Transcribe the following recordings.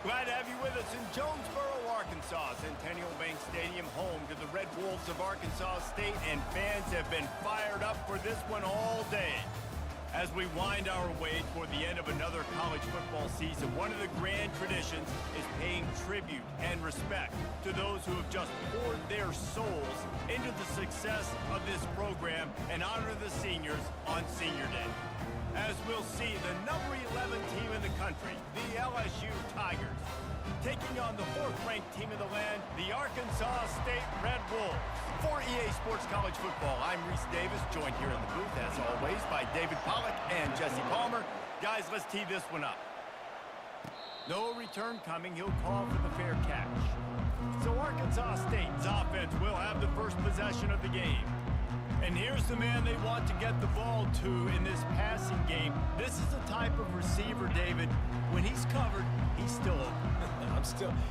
Glad to have you with us in Jonesboro, Arkansas. Centennial Bank Stadium, home to the Red Wolves of Arkansas State, and fans have been fired up for this one all day. As we wind our way toward the end of another college football season, one of the grand traditions is paying tribute and respect to those who have just poured their souls into the success of this program and honor the seniors on Senior Day. As we'll see, the number 11 team in the country, the LSU Tigers, taking on the 4th-ranked team in the land, the Arkansas State Red Wolves. For EA Sports College Football, I'm Reese Davis, joined here in the booth, as always, by David Pollack and Jesse Palmer. Guys, let's tee this one up. No return coming. He'll call for the fair catch. So Arkansas State's offense will have the first possession of the game. And here's the man they want to get the ball to in this passing game. This is the type of receiver, David, when he's covered, he's still open.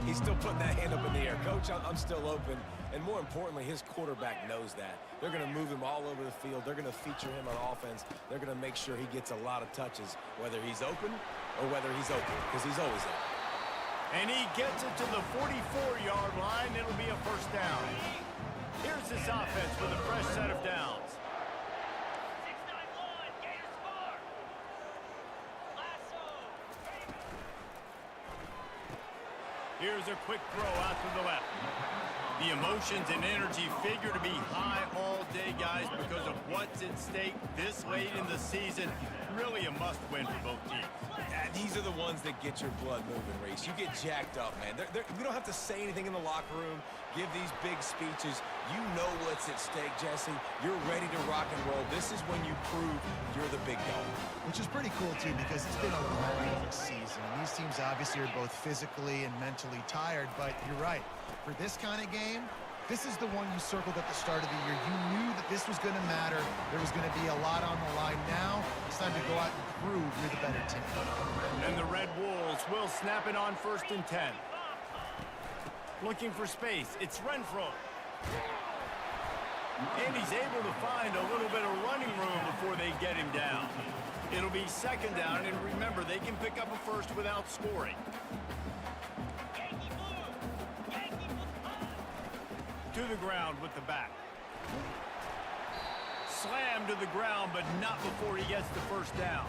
He's still putting that hand up in the air. Coach, I'm still open. And more importantly, his quarterback knows that. They're going to move him all over the field. They're going to feature him on offense. They're going to make sure he gets a lot of touches, whether he's open or whether he's open, because he's always open. And he gets it to the 44-yard line. It'll be a first down. Here's this offense with a fresh set of downs. 6-9-1, Gator score. Lasso. Here's a quick throw out to the left. The emotions and energy figure to be high all day, guys, because of what's at stake this late in the season. Really a must-win for both teams. Yeah, these are the ones that get your blood moving, Reese. You get jacked up, man. We don't have to say anything in the locker room, give these big speeches. You know what's at stake, Jesse. You're ready to rock and roll. This is when you prove you're the big dog. Which is pretty cool, too, because it's been a long season. These teams obviously are both physically and mentally tired, but you're right. For this kind of game, this is the one you circled at the start of the year. You knew that this was going to matter. There was going to be a lot on the line. Now it's time to go out and prove you're the better team. And the Red Wolves will snap it on 1st and 10. Looking for space. It's Renfro. And he's able to find a little bit of running room before they get him down. It'll be 2nd down, and remember, they can pick up a first without scoring. To the ground with the back. Slam to the ground, but not before he gets the first down.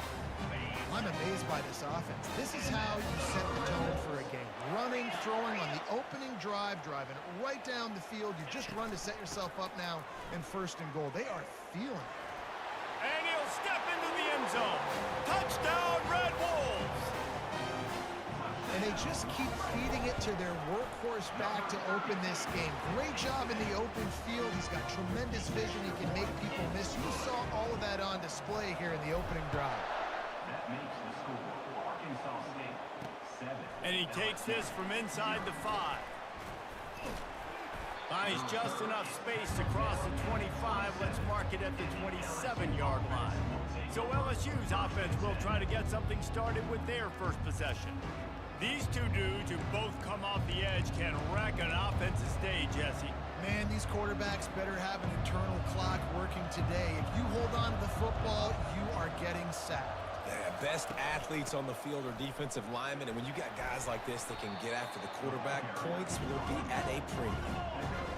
I'm amazed by this offense. This is how you set the tone for a game. Running, throwing on the opening drive, driving right down the field. You just run to set yourself up now in 1st and goal. They are feeling it. And he'll step into the end zone. Touchdown, Red Wolves! And they just keep feeding it to their workhorse back to open this game. Great job in the open field. He's got tremendous vision. He can make people miss. You saw all of that on display here in the opening drive. That makes the score for Arkansas State 7. And he takes this from inside the 5. Finds just enough space to cross the 25. Let's mark it at the 27-yard line. So LSU's offense will try to get something started with their first possession. These two dudes who both come off the edge can wreck an offensive day, Jesse. Man, these quarterbacks better have an internal clock working today. If you hold on to the football, you are getting sacked. Yeah, best athletes on the field are defensive linemen, and when you got guys like this that can get after the quarterback, points will be at a premium.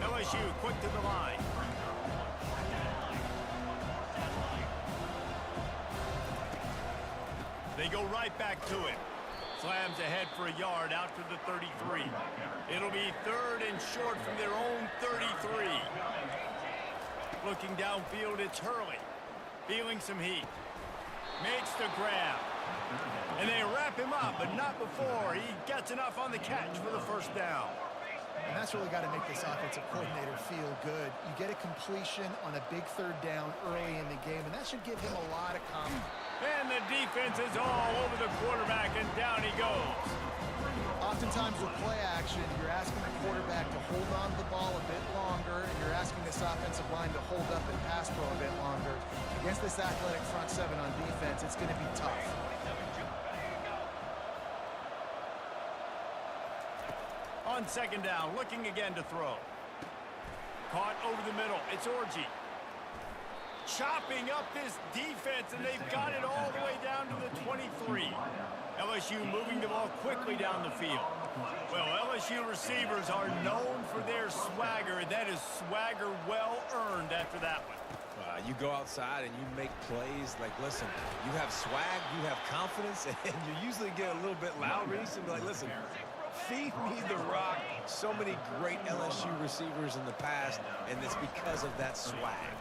LSU quick to the line. They go right back to it. Slams ahead for a yard out to the 33. It'll be 3rd and short from their own 33. Looking downfield, it's Hurley. Feeling some heat. Makes the grab. And they wrap him up, but not before he gets enough on the catch for the first down. And that's really got to make this offensive coordinator feel good. You get a completion on a big 3rd down early in the game, and that should give him a lot of confidence. And the defense is all over the quarterback, and down he goes. Oftentimes with play action, you're asking the quarterback to hold on to the ball a bit longer, and you're asking this offensive line to hold up and pass pro a bit longer. Against this athletic front 7 on defense, it's going to be tough. On 2nd down, looking again to throw. Caught over the middle. It's Orji. Chopping up this defense, and they've got it all the way down to the 23. LSU moving the ball quickly down the field. Well, LSU receivers are known for their swagger. That is swagger well earned after that one. You go outside and you make plays. Like, listen, you have swag, you have confidence, and you usually get a little bit loud, Reese, and be like, listen, feed me the rock. So many great LSU receivers in the past, and it's because of that swag.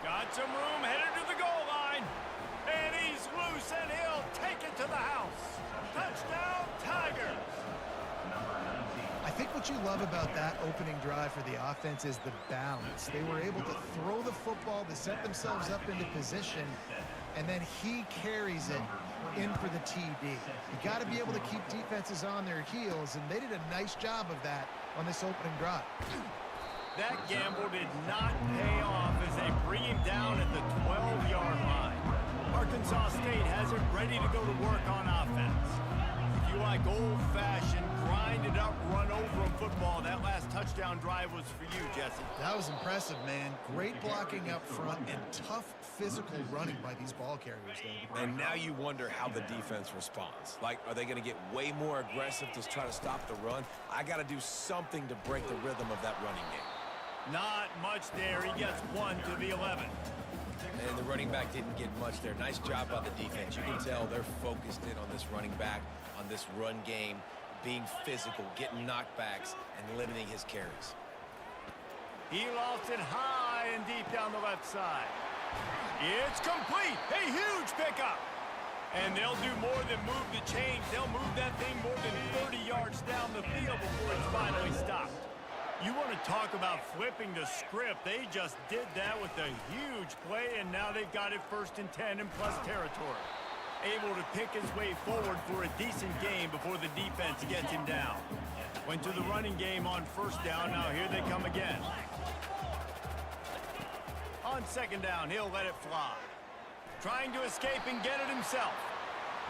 Got some room, headed to the goal line. And he's loose, and he'll take it to the house. Touchdown, Tigers. I think what you love about that opening drive for the offense is the balance. They were able to throw the football, to set themselves up into position, and then he carries it in for the TD. You got to be able to keep defenses on their heels, and they did a nice job of that on this opening drive. That gamble did not pay off as they bring him down at the 12-yard line. Arkansas State has it ready to go to work on offense. If you like old-fashioned, grind-it-up, run-over-'em football, that last touchdown drive was for you, Jesse. That was impressive, man. Great blocking up front and tough physical running by these ball carriers, David. And now you wonder how the defense responds. Like, are they going to get way more aggressive to try to stop the run? I got to do something to break the rhythm of that running game. Not much there. He gets 1 to the 11. And the running back didn't get much there. Nice job by the defense. You can tell they're focused in on this running back, on this run game, being physical, getting knockbacks, and limiting his carries. He lost it high and deep down the left side. It's complete. A huge pickup. And they'll do more than move the chains. They'll move that thing more than 30 yards down the field before it's finally stopped. You want to talk about flipping the script. They just did that with a huge play, and now they've got it 1st and 10 in plus territory. Able to pick his way forward for a decent game before the defense gets him down. Went to the running game on 1st down. Now here they come again. On 2nd down, he'll let it fly. Trying to escape and get it himself.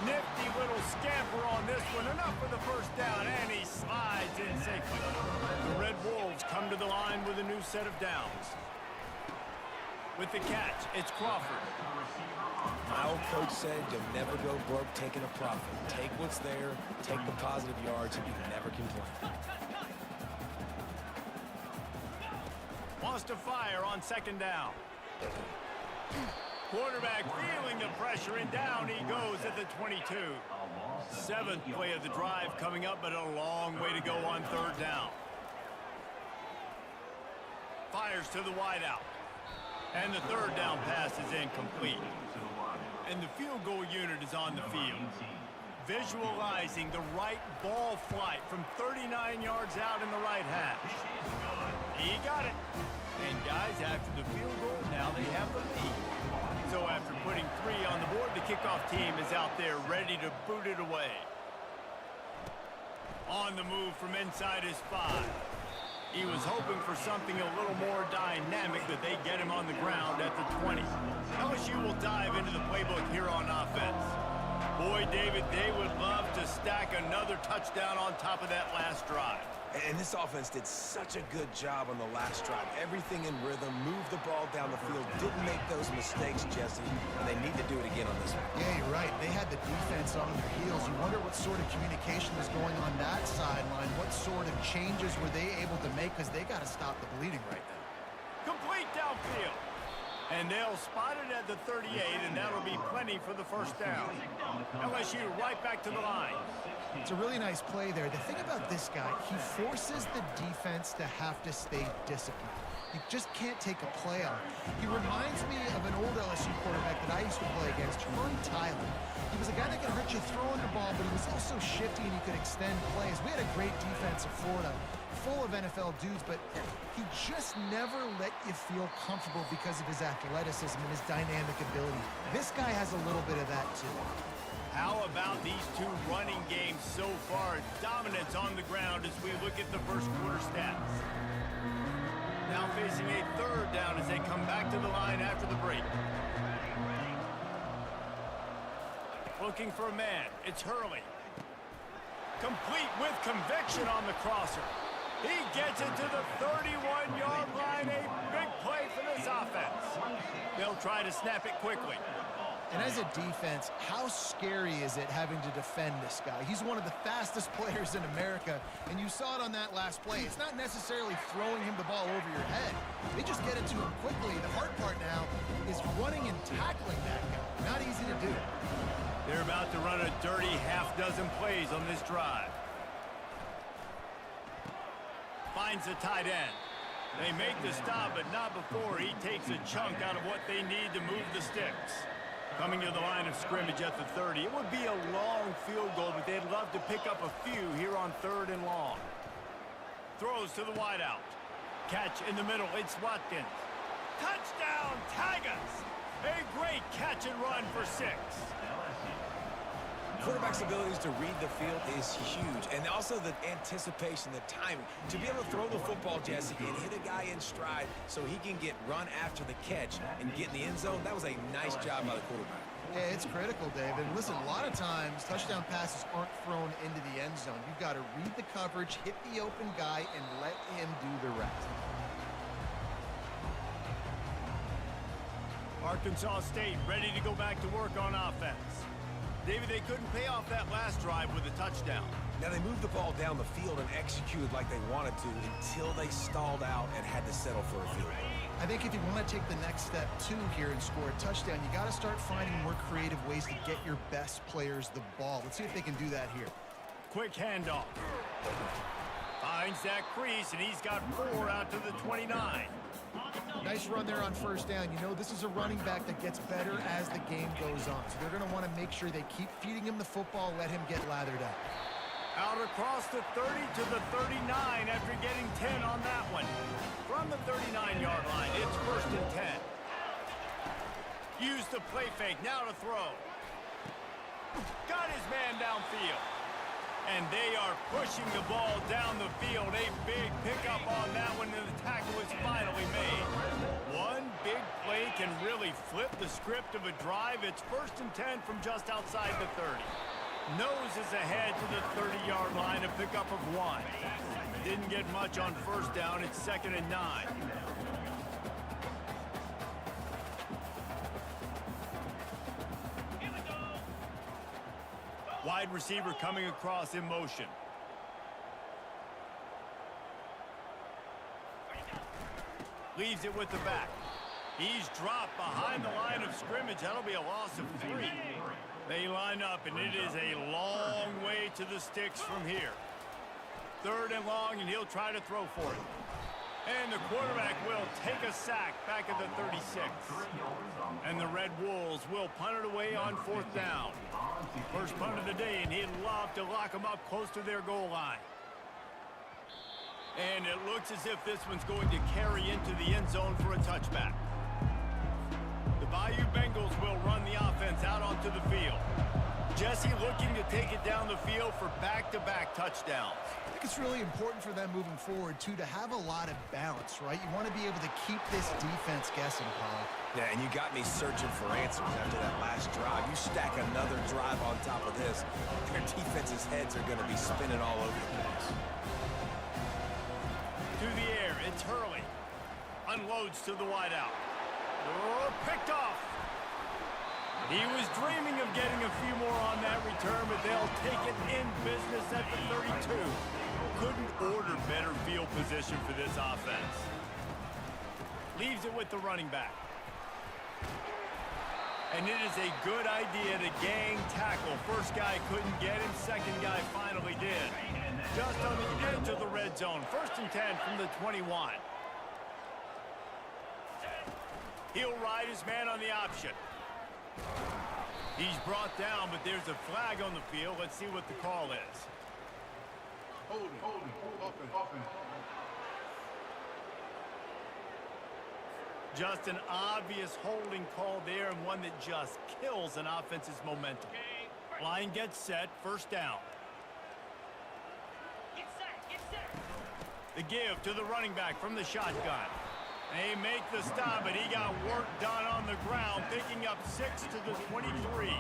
Nifty little scamper on this one. Enough for the 1st down, and he slides in safely. The Red Wolves come to the line with a new set of downs. With the catch, it's Crawford. My old coach said you'll never go broke taking a profit. Take what's there, take the positive yards, and you never complain. Wants to fire on 2nd down. Quarterback feeling the pressure, and down he goes at the 22. 7th play of the drive coming up, but a long way to go on 3rd down. Fires to the wideout. And the 3rd down pass is incomplete. And the field goal unit is on the field. Visualizing the right ball flight from 39 yards out in the right hash. He got it. And guys, after the field goal, now they have the lead. So after putting 3 on the board, the kickoff team is out there ready to boot it away. On the move from inside his 5. He was hoping for something a little more dynamic, but they get him on the ground at the 20. LSU will dive into the playbook here on offense. Boy, David, they would love to stack another touchdown on top of that last drive. And this offense did such a good job on the last drive. Everything in rhythm, moved the ball down the field, didn't make those mistakes, Jesse, and they need to do it again on this one. Yeah, you're right. They had the defense on their heels. You wonder what sort of communication was going on that sideline. What sort of changes were they able to make, because they got to stop the bleeding right now. Complete downfield. And they'll spot it at the 38, and that'll be plenty for the 1st down. LSU right back to the line. It's a really nice play there. The thing about this guy, he forces the defense to have to stay disciplined. You just can't take a play on. He reminds me of an old LSU quarterback that I used to play against, Ron Tyler. He was a guy that could hurt you throwing the ball, but he was also shifty and he could extend plays. We had a great defense of Florida, full of NFL dudes, but he just never let you feel comfortable because of his athleticism and his dynamic ability. This guy has a little bit of that too. How about these 2 running games so far? Dominance on the ground as we look at the 1st quarter stats. Now facing a 3rd down as they come back to the line after the break. Looking for a man. It's Hurley. Complete with conviction on the crosser. He gets it to the 31-yard line. A big play for this offense. They'll try to snap it quickly. And as a defense, how scary is it having to defend this guy? He's one of the fastest players in America, and you saw it on that last play. It's not necessarily throwing him the ball over your head. They just get it to him quickly. The hard part now is running and tackling that guy. Not easy to do. They're about to run a dirty half-dozen plays on this drive. Finds the tight end. They make the stop, but not before he takes a chunk out of what they need to move the sticks. Coming to the line of scrimmage at the 30. It would be a long field goal, but they'd love to pick up a few here on 3rd and long. Throws to the wideout. Catch in the middle. It's Watkins. Touchdown, Tigers! A great catch and run for 6. Quarterback's abilities to read the field is huge, and also the anticipation, the timing. To be able to throw the football, Jesse, and hit a guy in stride so he can get run after the catch and get in the end zone, that was a nice job by the quarterback. Yeah, it's critical, Dave. And listen, a lot of times, touchdown passes aren't thrown into the end zone. You've got to read the coverage, hit the open guy, and let him do the rest. Arkansas State ready to go back to work on offense. David, they couldn't pay off that last drive with a touchdown. Now, they moved the ball down the field and executed like they wanted to until they stalled out and had to settle for a field goal. I think if you want to take the next step, too, here and score a touchdown, you got to start finding more creative ways to get your best players the ball. Let's see if they can do that here. Quick handoff. Finds that crease, and he's got 4 out to the 29. Nice run there on 1st down. You know, this is a running back that gets better as the game goes on. So they're going to want to make sure they keep feeding him the football, let him get lathered up. Out across the 30 to the 39 after getting 10 on that one. From the 39-yard line, it's 1st and 10. Use the play fake, now to throw. Got his man downfield. And they are pushing the ball down the field. A big pickup on that one, and the tackle is finally made. One big play can really flip the script of a drive. It's 1st and 10 from just outside the 30. Noses ahead to the 30-yard line, a pickup of 1. Didn't get much on 1st down. It's 2nd and 9. Wide receiver coming across in motion. Leaves it with the back. He's dropped behind the line of scrimmage. That'll be a loss of 3. They line up, and it is a long way to the sticks from here. 3rd and long, and he'll try to throw for it. And the quarterback will take a sack back at the 36. And the Red Wolves will punt it away on 4th down. First punt of the day, and he'd love to lock them up close to their goal line. And it looks as if this one's going to carry into the end zone for a touchback. The Bayou Bengals will run the offense out onto the field. Jesse looking to take it down the field for back-to-back touchdowns. I think it's really important for them moving forward, too, to have a lot of balance, right? You want to be able to keep this defense guessing, Paul. Yeah, and you got me searching for answers after that last drive. You stack another drive on top of this, their defense's heads are going to be spinning all over the place. To the air, it's Hurley. Unloads to the wideout. Oh, picked off. He was dreaming of getting a few more on that return, but they'll take it in business at the 32. Couldn't order better field position for this offense. Leaves it with the running back. And it is a good idea to gang tackle. First guy couldn't get him, second guy finally did. Just on the edge of the red zone. 1st and 10 from the 21. He'll ride his man on the option. He's brought down, but there's a flag on the field. Let's see what the call is. Holding, open. Just an obvious holding call there, and one that just kills an offense's momentum. Line gets set, 1st down. Get set. The give to the running back from the shotgun. They make the stop, but he got work done on the ground, picking up 6 to the 23.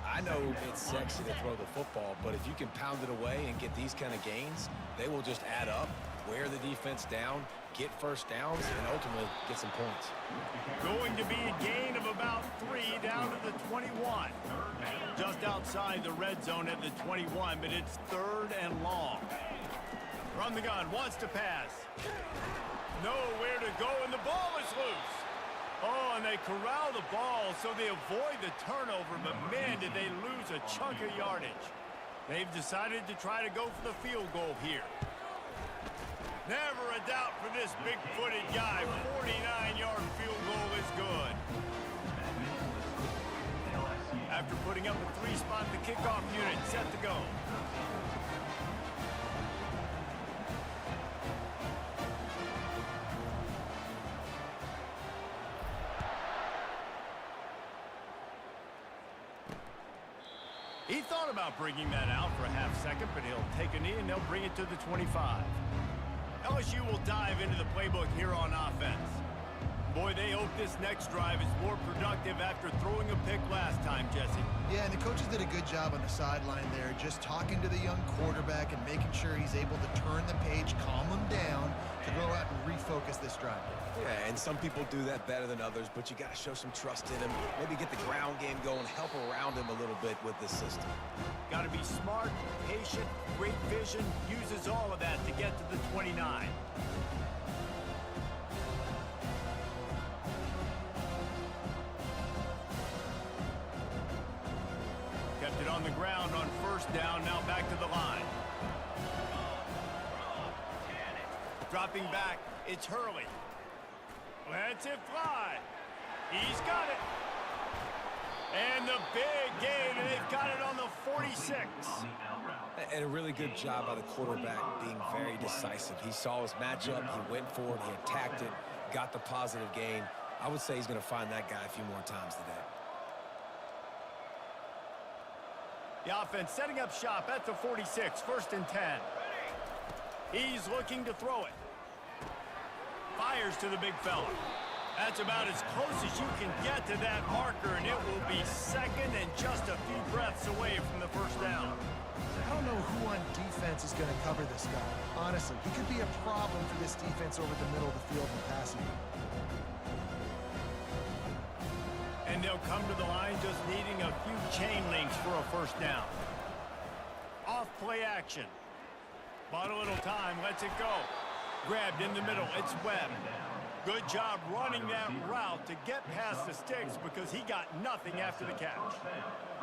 I know it's sexy to throw the football, but if you can pound it away and get these kind of gains, they will just add up, wear the defense down, get first downs and ultimately get some points. Going to be a gain of about 3 down to the 21. Just outside the red zone at the 21, but it's 3rd and long. From the gun, wants to pass. Nowhere to go, and the ball is loose. Oh, and they corral the ball so they avoid the turnover, but man, did they lose a chunk of yardage. They've decided to try to go for the field goal here. Never a doubt for this big-footed guy. 49-yard field goal is good. After putting up a 3-spot, the kickoff unit set to go. He thought about bringing that out for a half second, but he'll take a knee and they'll bring it to the 25. LSU will dive into the playbook here on offense. Boy, they hope this next drive is more productive after throwing a pick last time, Jesse. Yeah, and the coaches did a good job on the sideline there, just talking to the young quarterback and making sure he's able to turn the page, calm him down, to go out and refocus this drive. Yeah, and some people do that better than others, but you got to show some trust in him. Maybe get the ground game going, help around him a little bit with this system. Got to be smart, patient, great vision, uses all of that to get to the 29. Kept it on the ground on 1st down, now back to the line. Dropping back, it's Hurley. Lets it fly. He's got it. And the big gain, and they've got it on the 46. And a really good job by the quarterback being very decisive. He saw his matchup, he went for it, he attacked it, got the positive gain. I would say he's going to find that guy a few more times today. The offense setting up shop at the 46, 1st and 10. He's looking to throw it. Fires to the big fella. That's about as close as you can get to that marker, and it will be 2nd and just a few breaths away from the 1st down. I don't know who on defense is going to cover this guy. Honestly, he could be a problem for this defense over the middle of the field in passing. And they'll come to the line just needing a few chain links for a 1st down. Off play action. Bought a little time, lets it go. Grabbed in the middle, it's Webb. Good job running that route to get past the sticks because he got nothing after the catch.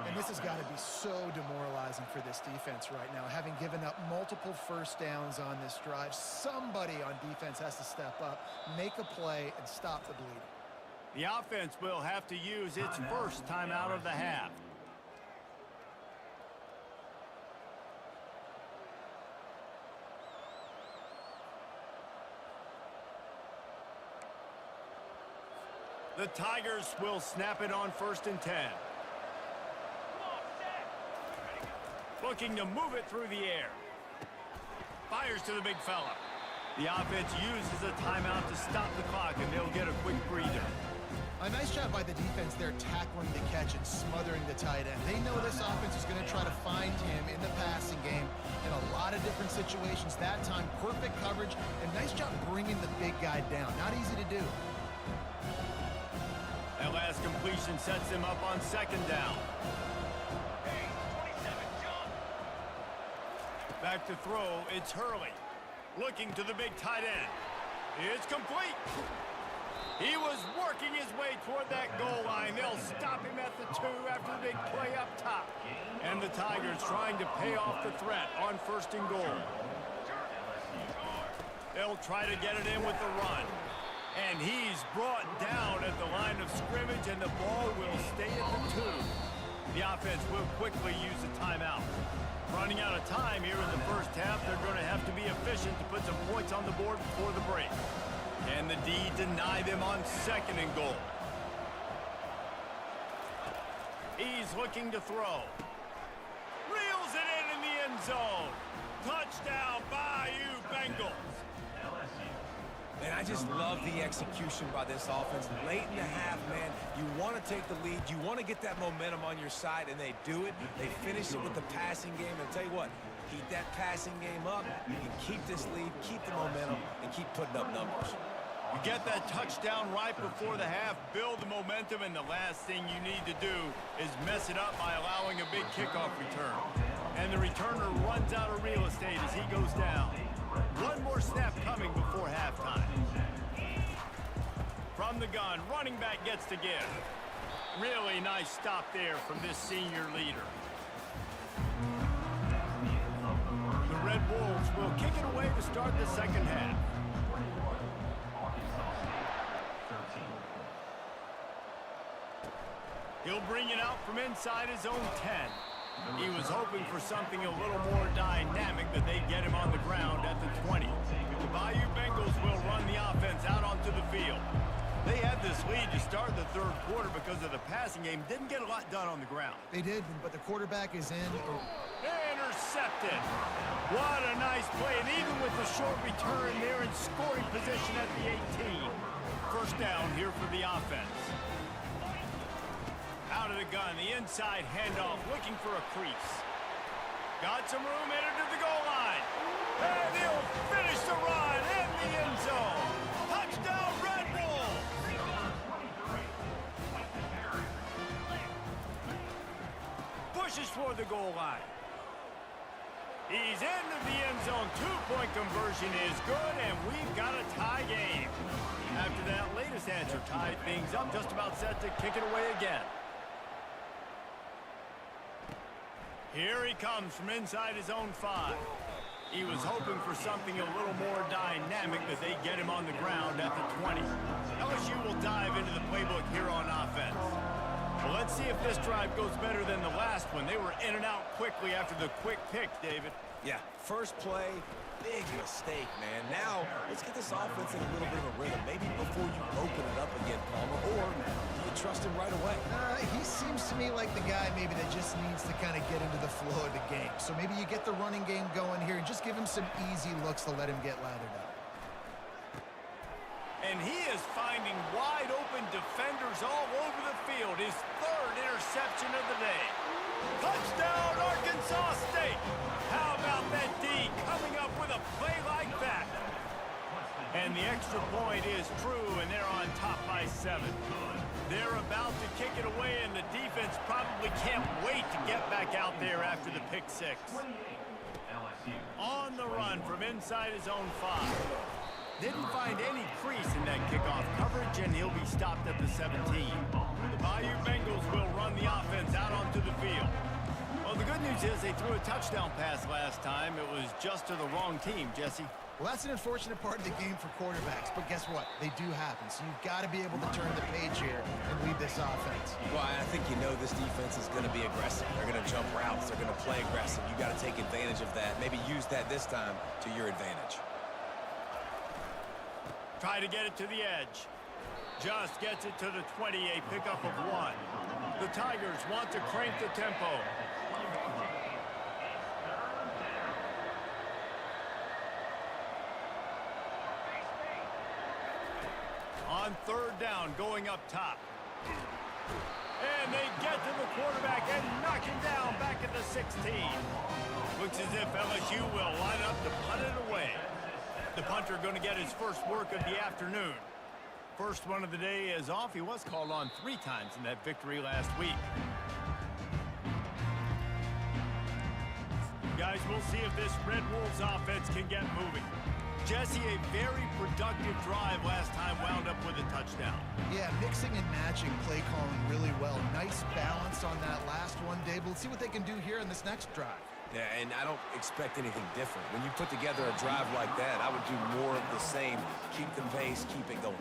And this has got to be so demoralizing for this defense right now, having given up multiple 1st downs on this drive. Somebody on defense has to step up, make a play, and stop the bleeding. The offense will have to use its 1st timeout of the half. The Tigers will snap it on 1st and 10. Looking to move it through the air. Fires to the big fella. The offense uses a timeout to stop the clock, and they'll get a quick breather. A nice job by the defense there, tackling the catch and smothering the tight end. They know this offense is going to try to find him in the passing game in a lot of different situations. That time, perfect coverage, and nice job bringing the big guy down. Not easy to do. That last completion sets him up on 2nd down. Back to throw, it's Hurley. Looking to the big tight end. It's complete. He was working his way toward that goal line. They'll stop him at the 2 after the big play up top. And the Tigers trying to pay off the threat on 1st and goal. They'll try to get it in with the run. And he's brought down at the line of scrimmage, and the ball will stay at the 2. The offense will quickly use a timeout. Running out of time here in the 1st half, they're going to have to be efficient to put some points on the board before the break. And the D deny them on 2nd and goal. He's looking to throw. Reels it in the end zone. Touchdown, Bayou Bengals. And I just love the execution by this offense. Late in the half, man, you want to take the lead. You want to get that momentum on your side, and they do it. They finish it with the passing game. And I'll tell you what, Keep that passing game up. You can keep this lead, keep the momentum, and keep putting up numbers. You get that touchdown right before the half, build the momentum, and the last thing you need to do is mess it up by allowing a big kickoff return. And the returner runs out of real estate as he goes down. One more snap coming before halftime. From the gun, running back gets to give. Really nice stop there from this senior leader. The Red Wolves will kick it away to start the second half. He'll bring it out from inside his own 10. He was hoping for something a little more dynamic, but they get him on the ground at the 20. The Bayou Bengals will run the offense out onto the field. They had this lead to start the third quarter because of the passing game. Didn't get a lot done on the ground. They did, but the quarterback is in. Intercepted. What a nice play. And even with the short return, they're in scoring position at the 18. First down here for the offense. Out of the gun, the inside handoff, looking for a crease. Got some room, entered to the goal line. And he'll finish the run in the end zone. Touchdown, Red Bull! Pushes for the goal line. He's into the end zone. Two-point conversion is good, and we've got a tie game. After that latest answer tied things up, just about set to kick it away again. Here he comes from inside his own 5. He was hoping for something a little more dynamic, but they get him on the ground at the 20. LSU will dive into the playbook here on offense. Well, let's see if this drive goes better than the last one. They were in and out quickly after the quick pick, David. Yeah, first play, big mistake, man. Now, let's get this offense in a little bit of a rhythm. Maybe before you open it up again, Palmer, or do you trust him right away? He seems to me like the guy maybe that just needs to kind of get into the flow of the game. So maybe you get the running game going here and just give him some easy looks to let him get lathered up. And he is finding wide open defenders all over the field. His third interception of the day. Touchdown, Arkansas State! How about that D coming up with a play like that? And the extra point is true, and they're on top by 7. They're about to kick it away, and the defense probably can't wait to get back out there after the pick 6. On the run from inside his own 5. Didn't find any crease in that kickoff coverage, and he'll be stopped at the 17. The Bayou Bengals will run the offense out onto the field. Well, the good news is they threw a touchdown pass last time. It was just to the wrong team, Jesse. Well, that's an unfortunate part of the game for quarterbacks, but guess what? They do happen, so you've got to be able to turn the page here and lead this offense. Well, I think you know this defense is going to be aggressive. They're going to jump routes. They're going to play aggressive. You got to take advantage of that. Maybe use that this time to your advantage. Try to get it to the edge. Just gets it to the 20, a pickup of 1. The Tigers want to crank the tempo. On third down, going up top. And they get to the quarterback and knock him down back at the 16. Looks as if LSU will line up to punt it away. The punter going to get his first work of the afternoon. First one of the day is off. He was called on 3 times in that victory last week. Guys, we'll see if this Red Wolves offense can get moving. Jesse, a very productive drive last time wound up with a touchdown. Yeah, mixing and matching play calling really well. Nice balance on that last one, Dave. We'll see what they can do here in this next drive. Yeah, and I don't expect anything different. When you put together a drive like that, I would do more of the same. Keep the pace, keep it going.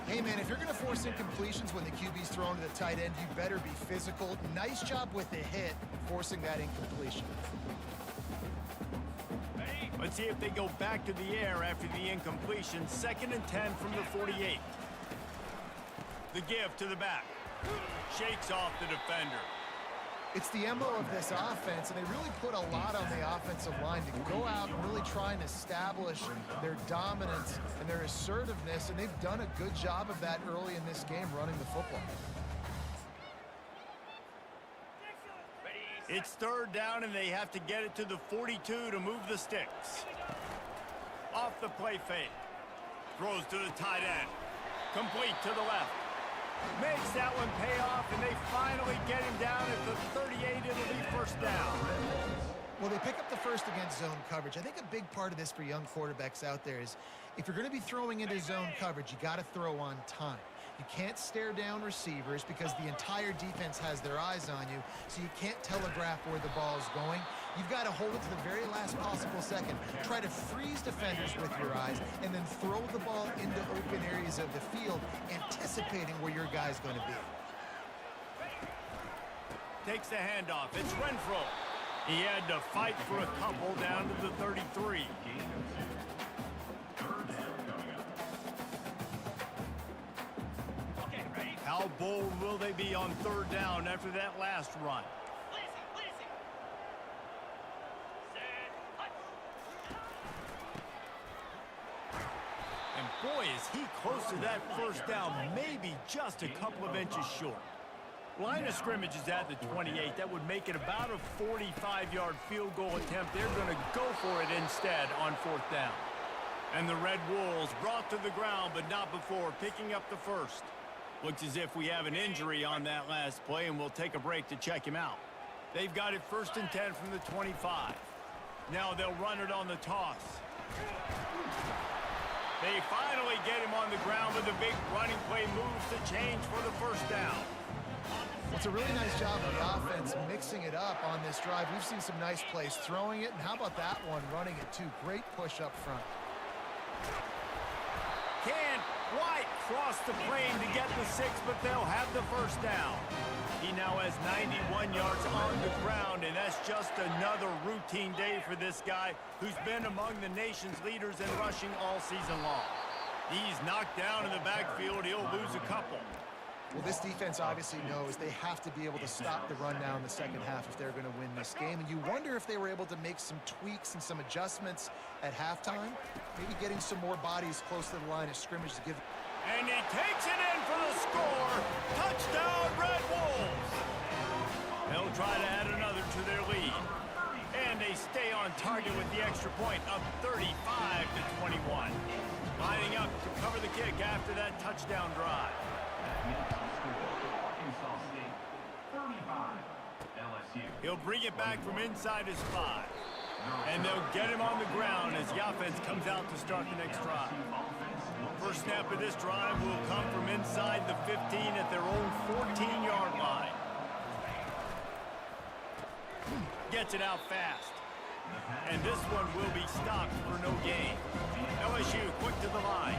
Hey, man, if you're going to force incompletions when the QB's thrown to the tight end, you better be physical. Nice job with the hit, forcing that incompletion. Let's see if they go back to the air after the incompletion. 2nd and 10 from the 48. The give to the back. Shakes off the defender. It's the MO of this offense, and they really put a lot on the offensive line to go out and really try and establish their dominance and their assertiveness, and they've done a good job of that early in this game running the football. It's third down, and they have to get it to the 42 to move the sticks. Off the play fake. Throws to the tight end. Complete to the left. Makes that one pay off, and they finally get him down at the 38. It'll be first down. Well, they pick up the first against zone coverage. I think a big part of this for young quarterbacks out there is if you're going to be throwing into zone coverage, you got to throw on time. You can't stare down receivers because the entire defense has their eyes on you, so you can't telegraph where the ball is going. You've got to hold it to the very last possible second. Try to freeze defenders with your eyes and then throw the ball into open areas of the field, anticipating where your guy's going to be. Takes the handoff. It's Renfro. He had to fight for a couple down to the 33. How bold will they be on third down after that last run? And boy, is he close to that first down, maybe just a couple of inches short. Line of scrimmage is at the 28. That would make it about a 45-yard field goal attempt. They're going to go for it instead on fourth down. And the Red Wolves brought to the ground, but not before picking up the first. Looks as if we have an injury on that last play, and we'll take a break to check him out. They've got it 1st and 10 from the 25. Now they'll run it on the toss. They finally get him on the ground with a big running play moves to change for the first down. It's a really nice job of the offense mixing it up on this drive. We've seen some nice plays throwing it, and how about that one running it too? Great push up front. Can't quite cross the plane to get the 6, but they'll have the first down. He now has 91 yards on the ground, and that's just another routine day for this guy who's been among the nation's leaders in rushing all season long. He's knocked down in the backfield. He'll lose a couple. Well, this defense obviously knows they have to be able to stop the run down in the second half if they're going to win this game. And you wonder if they were able to make some tweaks and some adjustments at halftime. Maybe getting some more bodies close to the line of scrimmage to give. And he takes it in for the score. Touchdown, Red Wolves. They'll try to add another to their lead. And they stay on target with the extra point, up 35-21. Lining up to cover the kick after that touchdown drive. Arkansas State 35, LSU. He'll bring it back from inside his 5. And they'll get him on the ground as the offense comes out to start the next drive. First snap of this drive will come from inside the 15 at their own 14-yard line. Gets it out fast. And this one will be stopped for no gain. LSU quick to the line.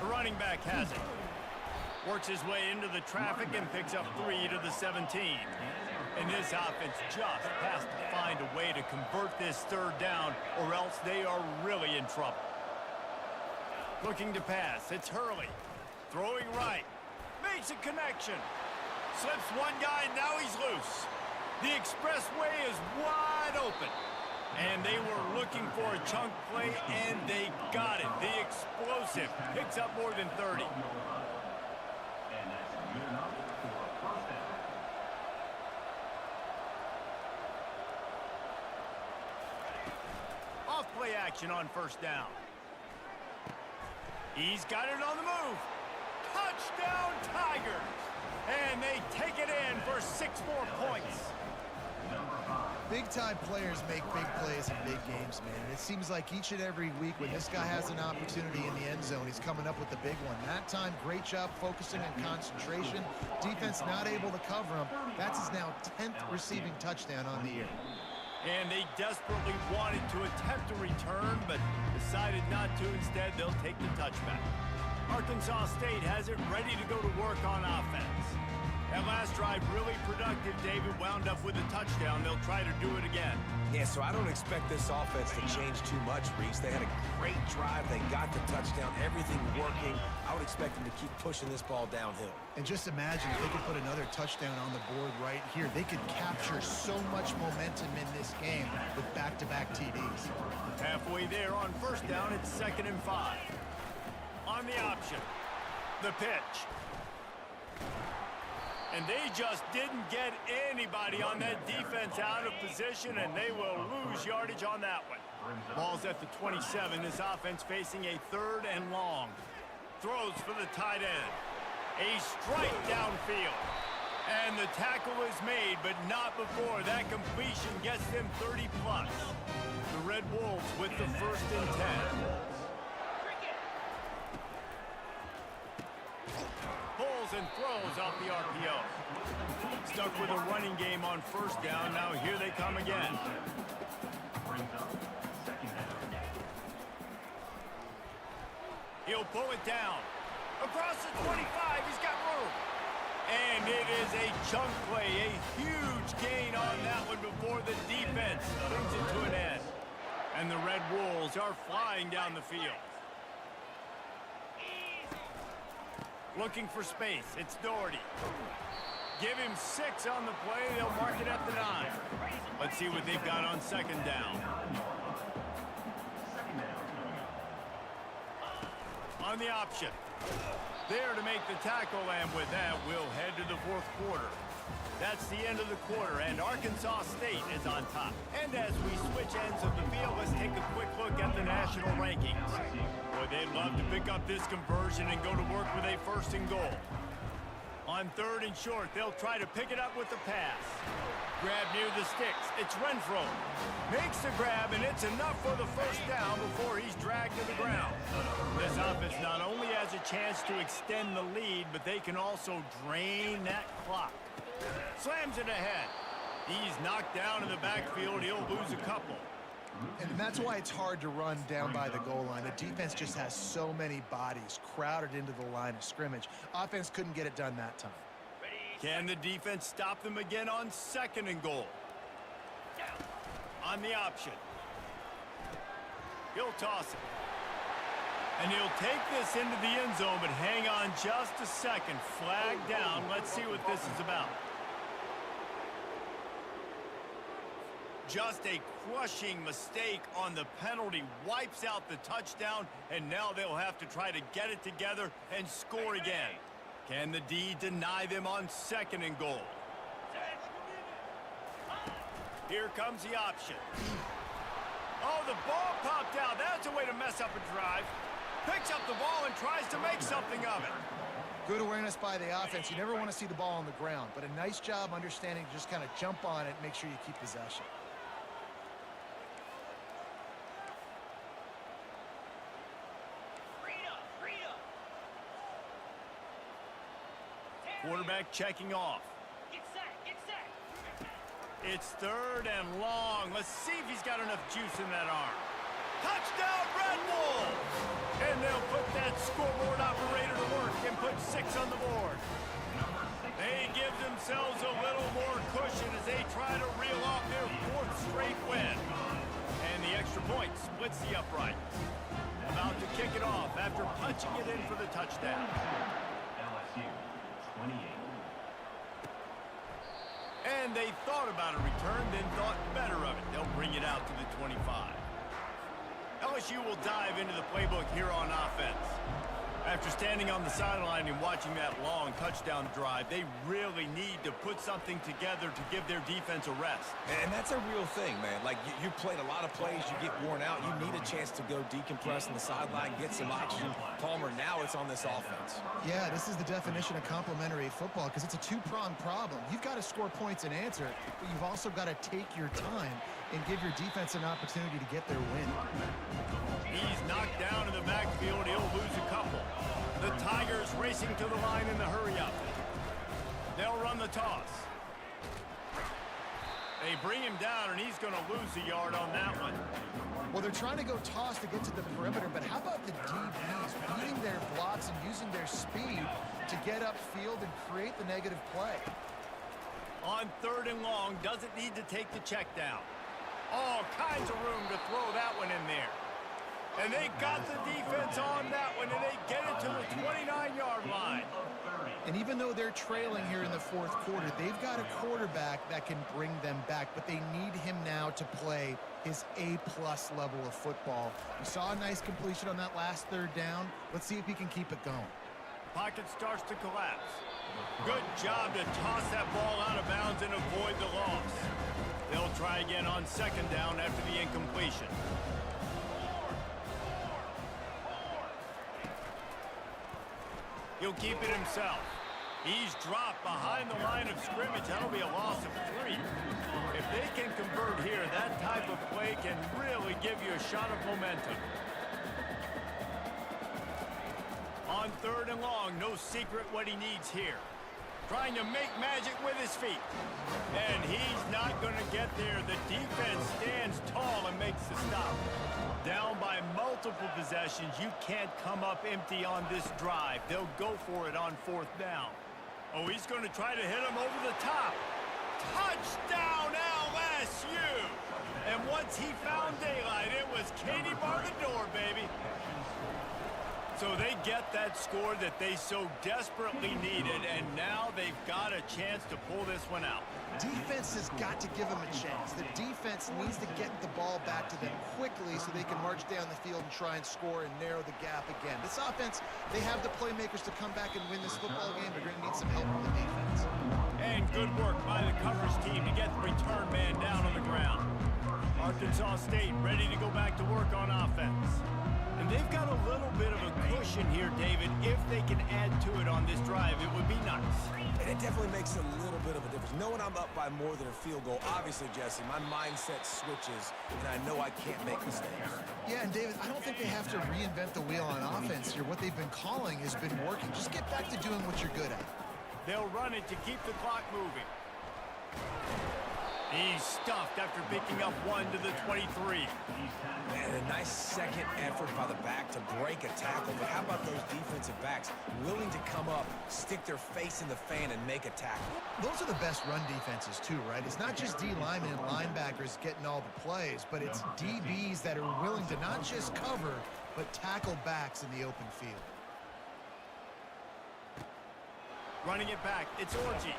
The running back has it. Works his way into the traffic and picks up 3 to the 17. And this offense just has to find a way to convert this third down, or else they are really in trouble. Looking to pass. It's Hurley. Throwing right. Makes a connection. Slips one guy, now he's loose. The expressway is wide open. And they were looking for a chunk play, and they got it. The explosive picks up more than 30. And that's good enough for a first down. Off play action on first down. He's got it on the move. Touchdown, Tigers. And they take it in for 6 more points. Big-time players make big plays in big games, man. And it seems like each and every week when this guy has an opportunity in the end zone, he's coming up with the big one. That time, great job focusing on concentration. Defense not able to cover him. That's his now 10th receiving touchdown on the year. And they desperately wanted to attempt a return, but decided not to. Instead, they'll take the touchback. Arkansas State has it ready to go to work on offense. That last drive really productive. David wound up with a touchdown. They'll try to do it again. Yeah, so I don't expect this offense to change too much, Reese. They had a great drive. They got the touchdown. Everything working. I would expect them to keep pushing this ball downhill. And just imagine if they could put another touchdown on the board right here. They could capture so much momentum in this game with back-to-back TDs. Halfway there on first down, it's 2nd and 5. On the option, the pitch. And they just didn't get anybody on that defense out of position, and they will lose yardage on that one. Ball's at the 27. This offense facing a 3rd and long. Throws for the tight end. A strike downfield. And the tackle is made, but not before that completion gets them 30+. The Red Wolves with the 1st and 10. Pulls and throws off the RPO. Stuck with a running game on 1st down. Now here they come again. He'll pull it down. Across the 25, he's got room. And it is a chunk play, a huge gain on that one before the defense brings it to an end. And the Red Wolves are flying down the field. Looking for space, it's Doherty. Give him 6 on the play, they'll mark it at the 9. Let's see what they've got on 2nd down. On the option. There to make the tackle, and with that, we'll head to the 4th quarter. That's the end of the quarter, and Arkansas State is on top. And as we switch ends of the field, let's take a quick look at the national rankings. Boy, they'd love to pick up this conversion and go to work with a 1st and goal. On 3rd and short, they'll try to pick it up with the pass. Grab near the sticks. It's Renfro. Makes the grab, and it's enough for the 1st down before he's dragged to the ground. This offense not only has a chance to extend the lead, but they can also drain that clock. Slams it ahead. He's knocked down in the backfield. He'll lose a couple. And that's why it's hard to run down by the goal line. The defense just has so many bodies crowded into the line of scrimmage. Offense couldn't get it done that time. Can the defense stop them again on 2nd and goal? On the option. He'll toss it. And he'll take this into the end zone, but hang on just a second. Flag down. Let's see what this is about. Just a crushing mistake on the penalty. Wipes out the touchdown, and now they'll have to try to get it together and score again. Can the D deny them on 2nd and goal? Here comes the option. Oh, the ball popped out. That's a way to mess up a drive. Picks up the ball and tries to make something of it. Good awareness by the offense. You never want to see the ball on the ground, but a nice job understanding to just kind of jump on it and make sure you keep possession. Quarterback checking off. Get set, get set. It's 3rd and long. Let's see if he's got enough juice in that arm. Touchdown, Red Wolves! And they'll put that scoreboard operator to work and put 6 on the board. They give themselves a little more cushion as they try to reel off their 4th straight win. And the extra point splits the uprights. About to kick it off after punching it in for the touchdown. LSU, 28. And they thought about a return, then thought better of it. They'll bring it out to the 25. LSU will dive into the playbook here on offense. After standing on the sideline and watching that long touchdown drive, they really need to put something together to give their defense a rest. And that's a real thing, man. Like, you played a lot of plays, you get worn out, you need a chance to go decompress on the sideline, get some oxygen. Palmer, now it's on this offense. Yeah, this is the definition of complementary football because it's a 2-pronged problem. You've got to score points and answer, but you've also got to take your time and give your defense an opportunity to get their win. He's knocked down in the backfield. He'll lose a couple. The Tigers racing to the line in the hurry-up. They'll run the toss. They bring him down, and he's going to lose a yard on that one. Well, they're trying to go toss to get to the perimeter, but how about the DBs beating their blocks and using their speed to get upfield and create the negative play? On 3rd and long, doesn't need to take the check down. All kinds of room to throw that one in there. And they got the defense on that one, and they get it to the 29-yard line. And even though they're trailing here in the 4th quarter, they've got a quarterback that can bring them back, but they need him now to play his A-plus level of football. We saw a nice completion on that last 3rd down. Let's see if he can keep it going. Pocket starts to collapse. Good job to toss that ball out of bounds and avoid the loss. They'll try again on second down after the incompletion. He'll keep it himself. He's dropped behind the line of scrimmage. That'll be a loss of 3. If they can convert here, that type of play can really give you a shot of momentum. On third and long, no secret what he needs here. Trying to make magic with his feet. And he's not going to get there. The defense stands tall and makes the stop. Down by multiple possessions, you can't come up empty on this drive. They'll go for it on fourth down. Oh, he's going to try to hit him over the top. Touchdown, LSU! And once he found daylight, it was Katie bar the door, baby. So they get that score that they so desperately needed, and now they've got a chance to pull this one out. Defense has got to give them a chance. The defense needs to get the ball back to them quickly so they can march down the field and try and score and narrow the gap again. This offense, they have the playmakers to come back and win this football game. They're going to need some help from the defense. And good work by the coverage team to get the return man down on the ground. Arkansas State ready to go back to work on offense. And they've got a little bit of a cushion here, David. If they can add to it on this drive, it would be nice. And it definitely makes a little bit of a difference. Knowing I'm up by more than a field goal, obviously, Jesse, my mindset switches, and I know I can't make mistakes. Yeah, and David, I don't think they have to reinvent the wheel on offense here. What they've been calling has been working. Just get back to doing what you're good at. They'll run it to keep the clock moving. He's stuffed after picking up 1 to the 23. And a nice second effort by the back to break a tackle. But how about those defensive backs willing to come up, stick their face in the fan, and make a tackle? Those are the best run defenses, too, right? It's not just D linemen and linebackers getting all the plays, but it's DBs that are willing to not just cover, but tackle backs in the open field. Running it back, it's Orji.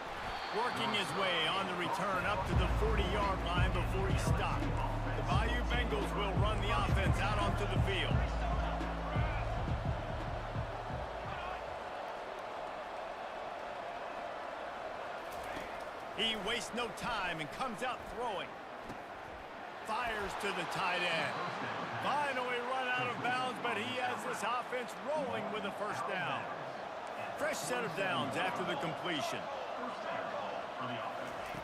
Working his way on the return up to the 40-yard line before he stopped. The Bayou Bengals will run the offense out onto the field. He wastes no time and comes out throwing. Fires to the tight end. Finally run out of bounds, but he has this offense rolling with a first down. Fresh set of downs after the completion.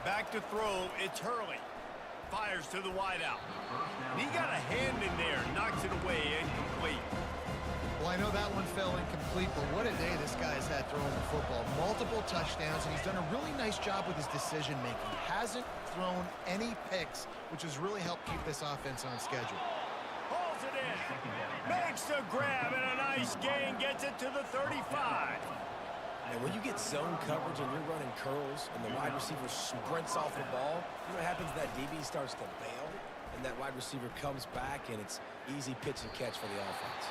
Back to throw, it's Hurley. Fires to the wideout. He got a hand in there, knocks it away, incomplete. Well, I know that one fell incomplete, but what a day this guy's had throwing the football. Multiple touchdowns, and he's done a really nice job with his decision-making. Hasn't thrown any picks, which has really helped keep this offense on schedule. Pulls it in. Makes the grab, and a nice gain gets it to the 35. And when you get zone coverage and you're running curls and the wide receiver sprints off the ball, you know what happens? That DB starts to bail, and that wide receiver comes back, and it's easy pitch and catch for the offense.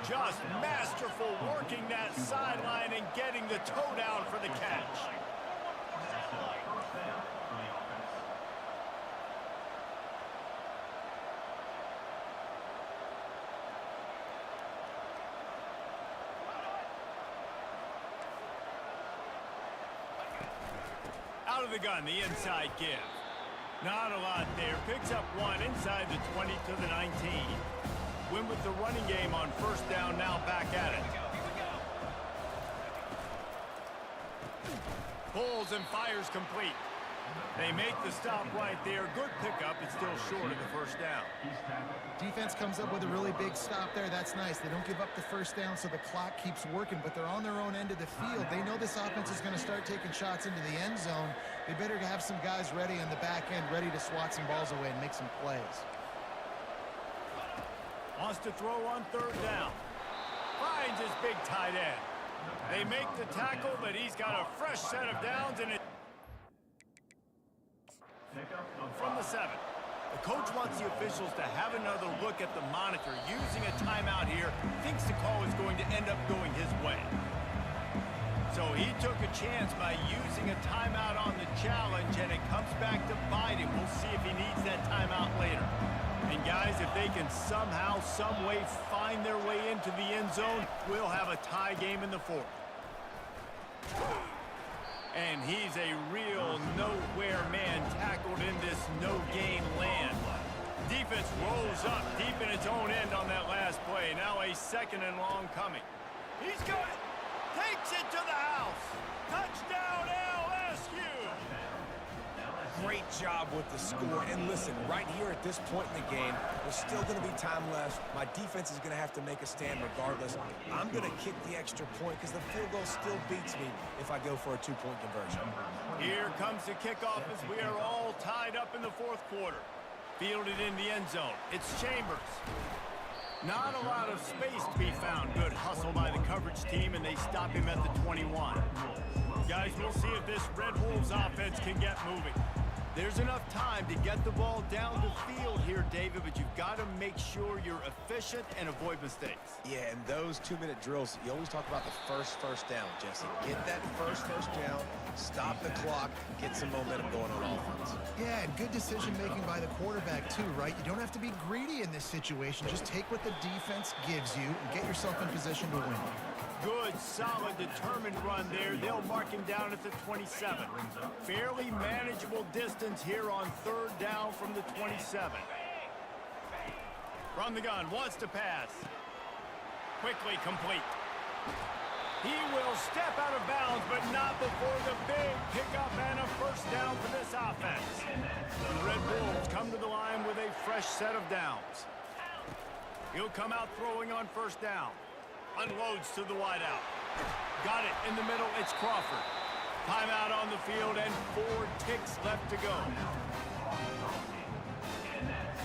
Just masterful working that sideline and getting the toe down for the catch. Out of the gun, the inside give. Not a lot there. Picks up 1 inside the 20 to the 19. Win with the running game on first down, now back at it. Pulls and fires complete. They make the stop right there. Good pickup. It's still short of the first down. Defense comes up with a really big stop there. That's nice. They don't give up the first down, so the clock keeps working, but they're on their own end of the field. They know this offense is going to start taking shots into the end zone. They better have some guys ready on the back end, ready to swat some balls away and make some plays. Wants to throw on third down. Finds his big tight end. They make the tackle, but he's got a fresh set of downs, and it from the 7. The coach wants the officials to have another look at the monitor. Using a timeout here, thinks the call is going to end up going his way. So he took a chance by using a timeout on the challenge, and it comes back to bite him. We'll see if he needs that timeout later. And guys, if they can somehow, some way find their way into the end zone, we'll have a tie game in the 4th. And he's a real nowhere man tackled in this no-gain land. Defense rolls up deep in its own end on that last play. Now a 2nd and long coming. He's got it. Takes it to the house. Touchdown, LSU. Great job with the score. And listen, right here at this point in the game, there's still going to be time left. My defense is going to have to make a stand regardless. I'm going to kick the extra point because the field goal still beats me if I go for a 2-point conversion. Here comes the kickoff as we are all tied up in the 4th quarter. Fielded in the end zone. It's Chambers. Not a lot of space to be found. Good hustle by the coverage team, and they stop him at the 21. Guys, we'll see if this Red Wolves offense can get moving. There's enough time to get the ball down the field here, David, but you've got to make sure you're efficient and avoid mistakes. Yeah, and those 2-minute drills, you always talk about the first down, Jesse. Get that first down, stop the clock, get some momentum going on offense. Yeah, and good decision-making by the quarterback, too, right? You don't have to be greedy in this situation. Just take what the defense gives you and get yourself in position to win. Good, solid, determined run there. They'll mark him down at the 27. Fairly manageable distance here on 3rd down from the 27. From the gun, wants to pass. Quickly complete. He will step out of bounds, but not before the big pickup and a 1st down for this offense. The Red Wolves come to the line with a fresh set of downs. He'll come out throwing on 1st down. Unloads to the wideout. Got it in the middle. It's Crawford. Timeout on the field and 4 ticks left to go.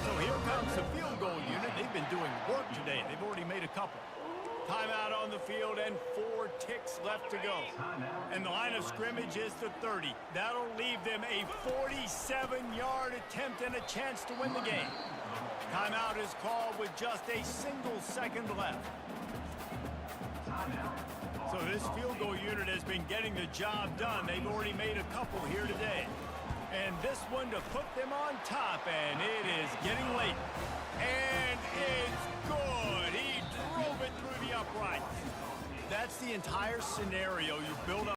So here comes the field goal unit. They've been doing work today. They've already made a couple. Timeout on the field and 4 ticks left to go. And the line of scrimmage is the 30. That'll leave them a 47-yard attempt and a chance to win the game. Timeout is called with just a single second left. So this field goal unit has been getting the job done. They've already made a couple here today. And this one to put them on top, and it is getting late. And it's good. He drove it through the uprights. That's the entire scenario you build up.